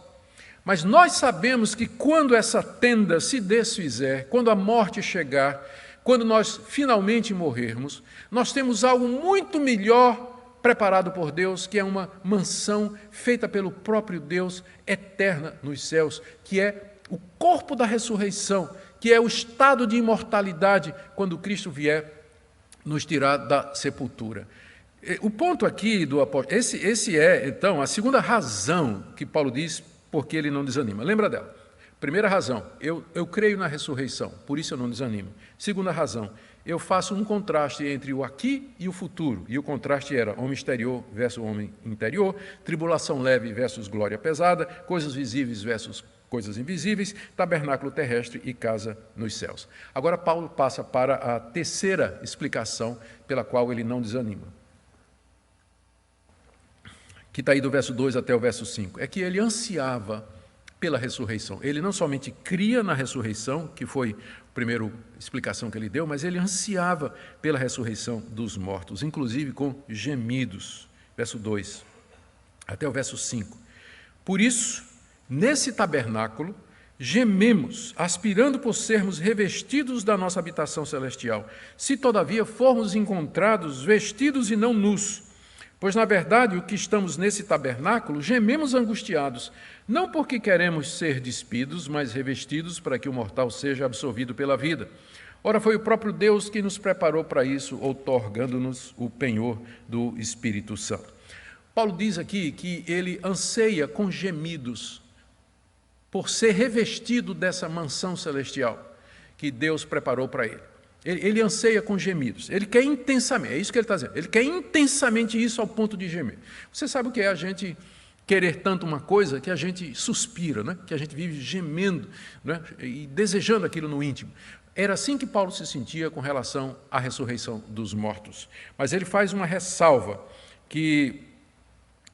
Mas nós sabemos que quando essa tenda se desfizer, quando a morte chegar, quando nós finalmente morrermos, nós temos algo muito melhor preparado por Deus, que é uma mansão feita pelo próprio Deus, eterna nos céus, que é o corpo da ressurreição, que é o estado de imortalidade quando Cristo vier nos tirar da sepultura. O ponto aqui do apóstolo, esse é, então, a segunda razão que Paulo diz porque ele não desanima. Lembra dela? Primeira razão, eu creio na ressurreição, por isso eu não desanimo. Segunda razão, eu faço um contraste entre o aqui e o futuro, e o contraste era homem exterior versus homem interior, tribulação leve versus glória pesada, coisas visíveis versus coisas invisíveis, tabernáculo terrestre e casa nos céus. Agora Paulo passa para a terceira explicação pela qual ele não desanima, que está aí do verso 2 até o verso 5, é que ele ansiava pela ressurreição. Ele não somente cria na ressurreição, que foi a primeira explicação que ele deu, mas ele ansiava pela ressurreição dos mortos, inclusive com gemidos. Verso 2 até o verso 5. Por isso, nesse tabernáculo, gememos, aspirando por sermos revestidos da nossa habitação celestial, se todavia formos encontrados vestidos e não nus. Pois, na verdade, o que estamos nesse tabernáculo, gememos angustiados, não porque queremos ser despidos, mas revestidos para que o mortal seja absorvido pela vida. Ora, foi o próprio Deus que nos preparou para isso, outorgando-nos o penhor do Espírito Santo. Paulo diz aqui que ele anseia com gemidos por ser revestido dessa mansão celestial que Deus preparou para ele. Ele anseia com gemidos, ele quer intensamente, é isso que ele está dizendo, ele quer intensamente isso ao ponto de gemer. Você sabe o que é a gente querer tanto uma coisa que a gente suspira, né? Que a gente vive gemendo, né? E desejando aquilo no íntimo. Era assim que Paulo se sentia com relação à ressurreição dos mortos. Mas ele faz uma ressalva, que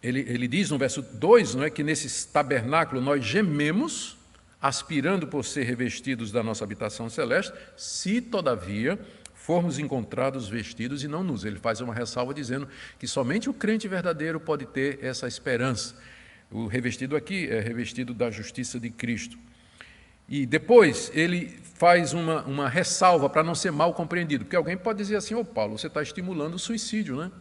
ele diz no verso 2, não é, que nesse tabernáculo nós gememos, aspirando por ser revestidos da nossa habitação celeste, se, todavia, formos encontrados vestidos e não nus. Ele faz uma ressalva dizendo que somente o crente verdadeiro pode ter essa esperança. O revestido aqui é revestido da justiça de Cristo. E depois ele faz uma ressalva para não ser mal compreendido, porque alguém pode dizer assim: Paulo, você está estimulando o suicídio, né?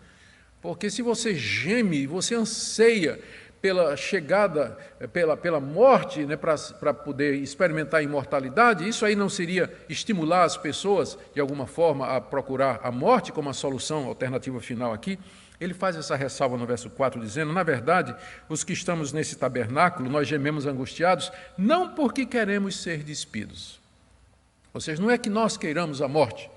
Porque se você geme, você anseia pela chegada, pela morte, né, para poder experimentar a imortalidade, isso aí não seria estimular as pessoas, de alguma forma, a procurar a morte como a solução alternativa final aqui? Ele faz essa ressalva no verso 4, dizendo: na verdade, os que estamos nesse tabernáculo, nós gememos angustiados, não porque queremos ser despidos. Ou seja, não é que nós queiramos a morte,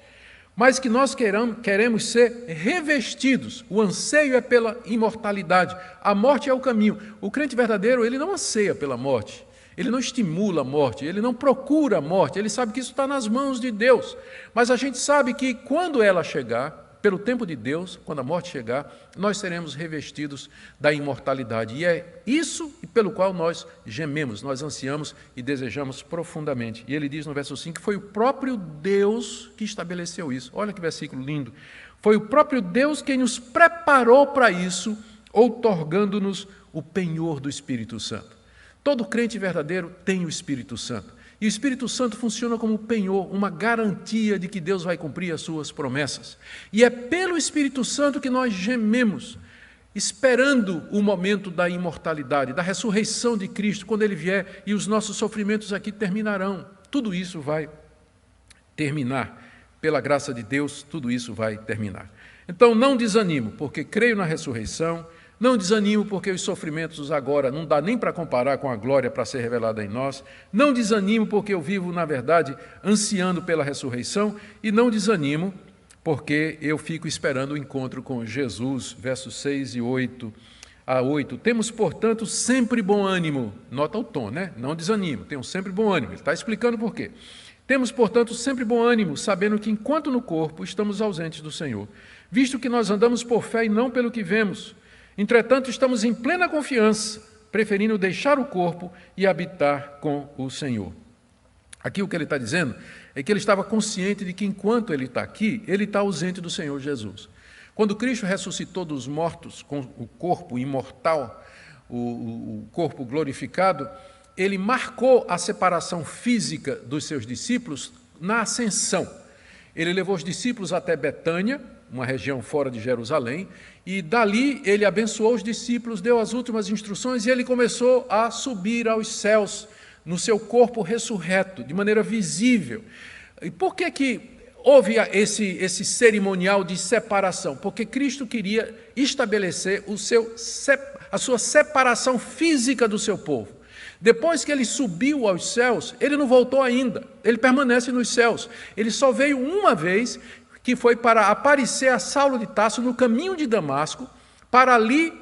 mas que nós queremos ser revestidos. O anseio é pela imortalidade. A morte é o caminho. O crente verdadeiro, ele não anseia pela morte, ele não estimula a morte, ele não procura a morte, ele sabe que isso está nas mãos de Deus. Mas a gente sabe que quando ela chegar, pelo tempo de Deus, quando a morte chegar, nós seremos revestidos da imortalidade. E é isso pelo qual nós gememos, nós ansiamos e desejamos profundamente. E ele diz no verso 5 que foi o próprio Deus que estabeleceu isso. Olha que versículo lindo. Foi o próprio Deus quem nos preparou para isso, outorgando-nos o penhor do Espírito Santo. Todo crente verdadeiro tem o Espírito Santo. E o Espírito Santo funciona como penhor, uma garantia de que Deus vai cumprir as suas promessas. E é pelo Espírito Santo que nós gememos, esperando o momento da imortalidade, da ressurreição de Cristo, quando Ele vier e os nossos sofrimentos aqui terminarão. Tudo isso vai terminar. Pela graça de Deus, tudo isso vai terminar. Então, não desanimo, porque creio na ressurreição. Não desanimo, porque os sofrimentos agora não dá nem para comparar com a glória para ser revelada em nós. Não desanimo, porque eu vivo, na verdade, ansiando pela ressurreição. E não desanimo, porque eu fico esperando o encontro com Jesus, versos 6 e 8 a 8. Temos, portanto, sempre bom ânimo. Nota o tom, né? Não desanimo, temos sempre bom ânimo. Ele está explicando por quê. Temos, portanto, sempre bom ânimo, sabendo que, enquanto no corpo, estamos ausentes do Senhor, visto que nós andamos por fé e não pelo que vemos. Entretanto, estamos em plena confiança, preferindo deixar o corpo e habitar com o Senhor. Aqui o que ele está dizendo é que ele estava consciente de que, enquanto ele está aqui, ele está ausente do Senhor Jesus. Quando Cristo ressuscitou dos mortos com o corpo imortal, o corpo glorificado, ele marcou a separação física dos seus discípulos na ascensão. Ele levou os discípulos até Betânia, uma região fora de Jerusalém, e dali ele abençoou os discípulos, deu as últimas instruções e ele começou a subir aos céus no seu corpo ressurreto, de maneira visível. E por que houve esse cerimonial de separação? Porque Cristo queria estabelecer a sua separação física do seu povo. Depois que ele subiu aos céus, ele não voltou ainda, ele permanece nos céus. Ele só veio uma vez, que foi para aparecer a Saulo de Tarso no caminho de Damasco, para ali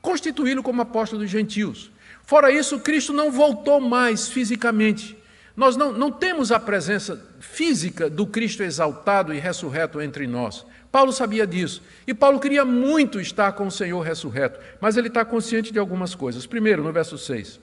constituí-lo como apóstolo dos gentios. Fora isso, Cristo não voltou mais fisicamente. Nós não temos a presença física do Cristo exaltado e ressurreto entre nós. Paulo sabia disso, e Paulo queria muito estar com o Senhor ressurreto, mas ele está consciente de algumas coisas. Primeiro, no verso 6.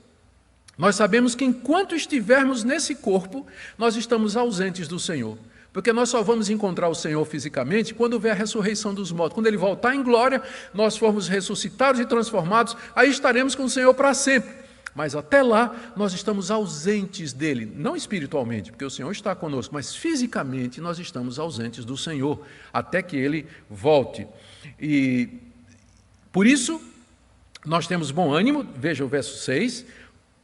Nós sabemos que enquanto estivermos nesse corpo, nós estamos ausentes do Senhor. Porque nós só vamos encontrar o Senhor fisicamente quando houver a ressurreição dos mortos. Quando Ele voltar em glória, nós formos ressuscitados e transformados, aí estaremos com o Senhor para sempre. Mas até lá, nós estamos ausentes dEle. Não espiritualmente, porque o Senhor está conosco, mas fisicamente nós estamos ausentes do Senhor, até que Ele volte. E por isso, nós temos bom ânimo, veja o verso 6,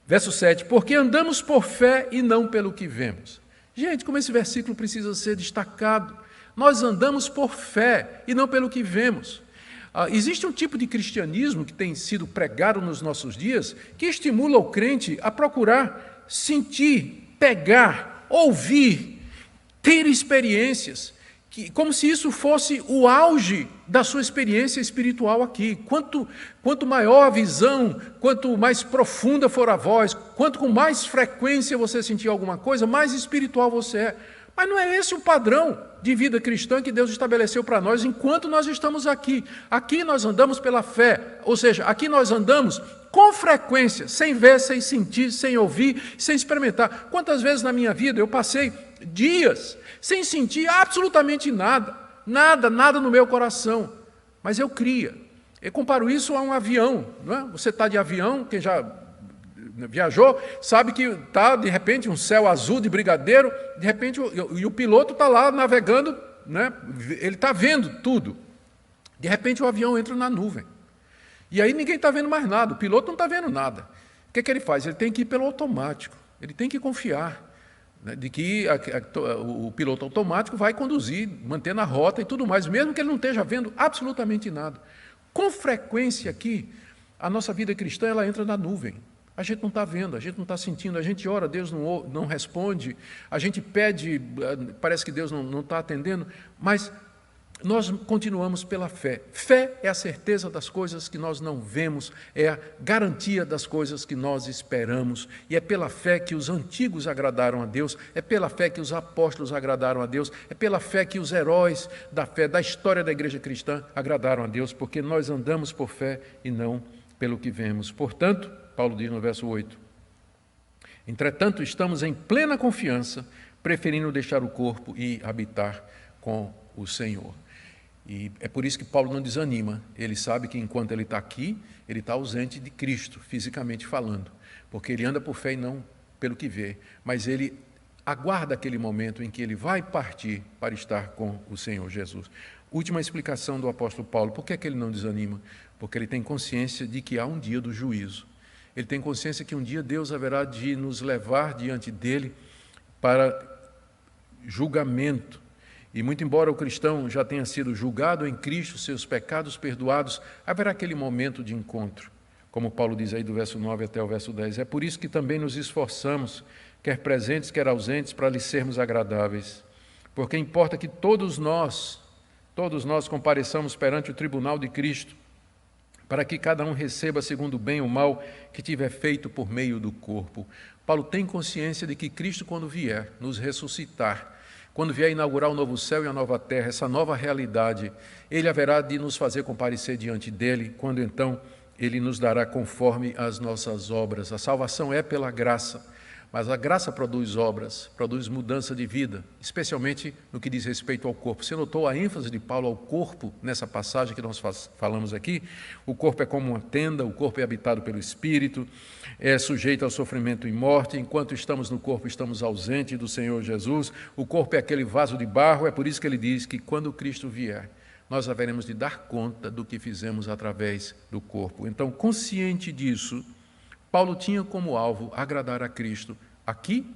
verso 7, porque andamos por fé e não pelo que vemos. Gente, como esse versículo precisa ser destacado. Nós andamos por fé e não pelo que vemos. Existe um tipo de cristianismo que tem sido pregado nos nossos dias que estimula o crente a procurar sentir, pegar, ouvir, ter experiências, como se isso fosse o auge da sua experiência espiritual aqui. Quanto maior a visão, quanto mais profunda for a voz, quanto com mais frequência você sentir alguma coisa, mais espiritual você é. Mas não é esse o padrão de vida cristã que Deus estabeleceu para nós enquanto nós estamos aqui. Aqui nós andamos pela fé, ou seja, aqui nós andamos com frequência, sem ver, sem sentir, sem ouvir, sem experimentar. Quantas vezes na minha vida eu passei dias sem sentir absolutamente nada no meu coração, mas eu cria. Eu comparo isso a um avião, não é? Você está de avião, quem já viajou, sabe que está, de repente, um céu azul de brigadeiro, de repente, e o piloto está lá navegando, né? Ele está vendo tudo. De repente, o avião entra na nuvem. E aí ninguém está vendo mais nada, o piloto não está vendo nada. O que ele faz? Ele tem que ir pelo automático, ele tem que confiar, né, de que o piloto automático vai conduzir, mantendo a rota e tudo mais, mesmo que ele não esteja vendo absolutamente nada. Com frequência aqui, a nossa vida cristã ela entra na nuvem. A gente não está vendo, a gente não está sentindo, a gente ora, Deus não responde, a gente pede, parece que Deus não está atendendo, mas nós continuamos pela fé. Fé é a certeza das coisas que nós não vemos, é a garantia das coisas que nós esperamos. E é pela fé que os antigos agradaram a Deus, é pela fé que os apóstolos agradaram a Deus, é pela fé que os heróis da fé, da história da igreja cristã, agradaram a Deus, porque nós andamos por fé e não pelo que vemos. Portanto, Paulo diz no verso 8, entretanto, estamos em plena confiança, preferindo deixar o corpo e habitar com o Senhor. E é por isso que Paulo não desanima. Ele sabe que enquanto ele está aqui, ele está ausente de Cristo, fisicamente falando, porque ele anda por fé e não pelo que vê, mas ele aguarda aquele momento em que ele vai partir para estar com o Senhor Jesus. Última explicação do apóstolo Paulo. Por que é que ele não desanima? Porque ele tem consciência de que há um dia do juízo. Ele tem consciência que um dia Deus haverá de nos levar diante dele para julgamento. E muito embora o cristão já tenha sido julgado em Cristo, seus pecados perdoados, haverá aquele momento de encontro. Como Paulo diz aí do verso 9 até o verso 10. É por isso que também nos esforçamos, quer presentes, quer ausentes, para lhes sermos agradáveis. Porque importa que todos nós compareçamos perante o tribunal de Cristo, para que cada um receba segundo o bem ou mal que tiver feito por meio do corpo. Paulo tem consciência de que Cristo, quando vier nos ressuscitar, quando vier inaugurar o novo céu e a nova terra, essa nova realidade, ele haverá de nos fazer comparecer diante dele, quando então ele nos dará conforme as nossas obras. A salvação é pela graça, mas a graça produz obras, produz mudança de vida, especialmente no que diz respeito ao corpo. Você notou a ênfase de Paulo ao corpo nessa passagem que nós falamos aqui? O corpo é como uma tenda, o corpo é habitado pelo Espírito, é sujeito ao sofrimento e morte. Enquanto estamos no corpo, estamos ausentes do Senhor Jesus. O corpo é aquele vaso de barro, é por isso que ele diz que quando Cristo vier, nós haveremos de dar conta do que fizemos através do corpo. Então, consciente disso, Paulo tinha como alvo agradar a Cristo aqui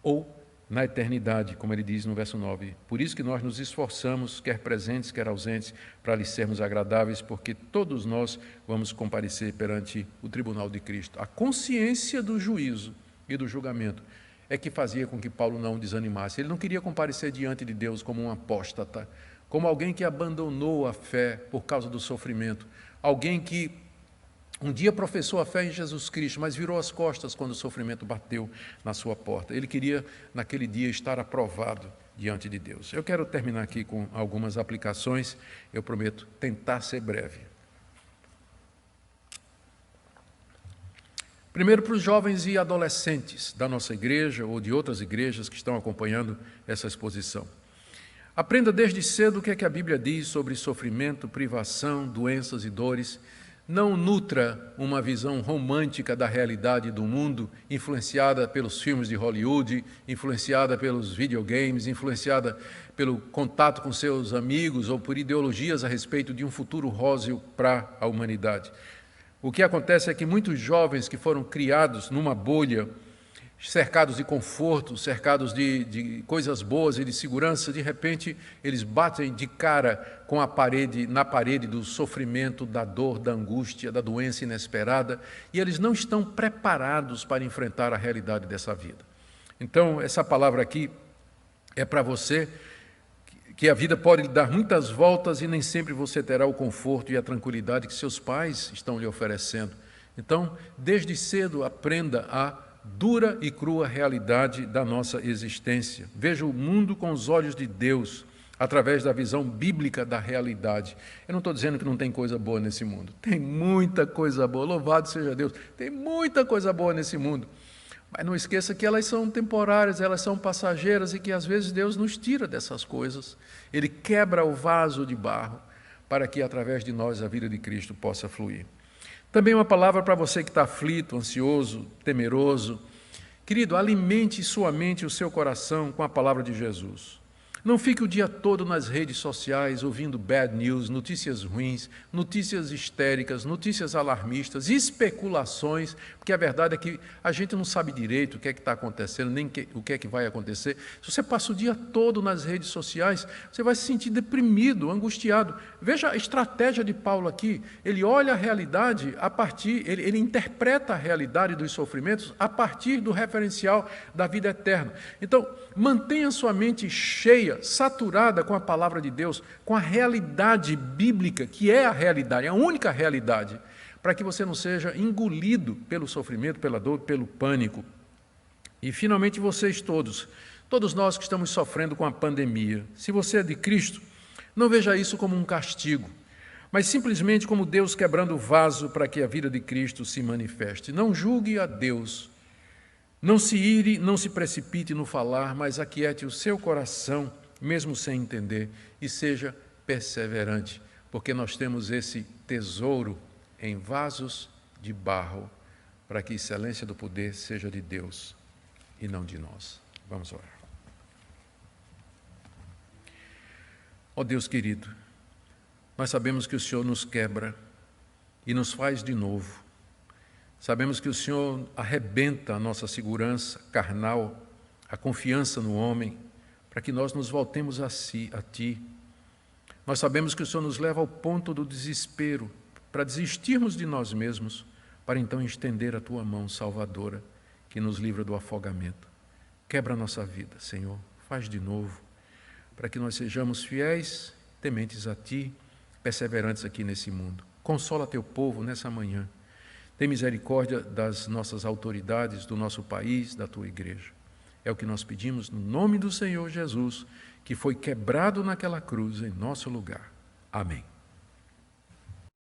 ou na eternidade, como ele diz no verso 9. Por isso que nós nos esforçamos, quer presentes, quer ausentes, para lhes sermos agradáveis, porque todos nós vamos comparecer perante o tribunal de Cristo. A consciência do juízo e do julgamento é que fazia com que Paulo não desanimasse. Ele não queria comparecer diante de Deus como um apóstata, como alguém que abandonou a fé por causa do sofrimento, alguém que um dia professou a fé em Jesus Cristo, mas virou as costas quando o sofrimento bateu na sua porta. Ele queria, naquele dia, estar aprovado diante de Deus. Eu quero terminar aqui com algumas aplicações, eu prometo tentar ser breve. Primeiro, para os jovens e adolescentes da nossa igreja ou de outras igrejas que estão acompanhando essa exposição. Aprenda desde cedo o que é que a Bíblia diz sobre sofrimento, privação, doenças e dores. Não nutra uma visão romântica da realidade do mundo, influenciada pelos filmes de Hollywood, influenciada pelos videogames, influenciada pelo contato com seus amigos ou por ideologias a respeito de um futuro róseo para a humanidade. O que acontece é que muitos jovens que foram criados numa bolha, cercados de conforto, cercados de coisas boas e de segurança, de repente eles batem de cara com na parede do sofrimento, da dor, da angústia, da doença inesperada, e eles não estão preparados para enfrentar a realidade dessa vida. Então, essa palavra aqui é para você, que a vida pode lhe dar muitas voltas e nem sempre você terá o conforto e a tranquilidade que seus pais estão lhe oferecendo. Então, desde cedo, aprenda a dura e crua realidade da nossa existência. Veja o mundo com os olhos de Deus, através da visão bíblica da realidade. Eu não estou dizendo que não tem coisa boa nesse mundo. Tem muita coisa boa, louvado seja Deus. Tem muita coisa boa nesse mundo. Mas não esqueça que elas são temporárias, elas são passageiras e que às vezes Deus nos tira dessas coisas. Ele quebra o vaso de barro para que através de nós a vida de Cristo possa fluir. Também uma palavra para você que está aflito, ansioso, temeroso. Querido, alimente sua mente e o seu coração com a palavra de Jesus. Não fique o dia todo nas redes sociais ouvindo bad news, notícias ruins, notícias histéricas, notícias alarmistas, especulações, porque a verdade é que a gente não sabe direito o que é que está acontecendo, nem o que é que vai acontecer. Se você passa o dia todo nas redes sociais, você vai se sentir deprimido, angustiado. Veja a estratégia de Paulo aqui. Ele olha a realidade a partir, ele interpreta a realidade dos sofrimentos a partir do referencial da vida eterna. Então, mantenha sua mente cheia, saturada com a palavra de Deus, com a realidade bíblica, que é a realidade, a única realidade, para que você não seja engolido pelo sofrimento, pela dor, pelo pânico. E, finalmente, vocês todos nós que estamos sofrendo com a pandemia, se você é de Cristo, não veja isso como um castigo, mas simplesmente como Deus quebrando o vaso para que a vida de Cristo se manifeste. Não julgue a Deus, não se ire, não se precipite no falar, mas aquiete o seu coração, mesmo sem entender, e seja perseverante, porque nós temos esse tesouro em vasos de barro, para que a excelência do poder seja de Deus. e não de nós. Vamos orar. Ó Deus querido, nós sabemos que o Senhor nos quebra e nos faz de novo. Sabemos que o Senhor arrebenta a nossa segurança carnal, a confiança no homem, para que nós nos voltemos a Ti. Nós sabemos que o Senhor nos leva ao ponto do desespero, para desistirmos de nós mesmos, para então estender a Tua mão salvadora, que nos livra do afogamento. Quebra a nossa vida, Senhor, faz de novo, para que nós sejamos fiéis, tementes a Ti, perseverantes aqui nesse mundo. Consola Teu povo nessa manhã. Tem misericórdia das nossas autoridades, do nosso país, da Tua igreja. É o que nós pedimos no nome do Senhor Jesus, que foi quebrado naquela cruz em nosso lugar. Amém.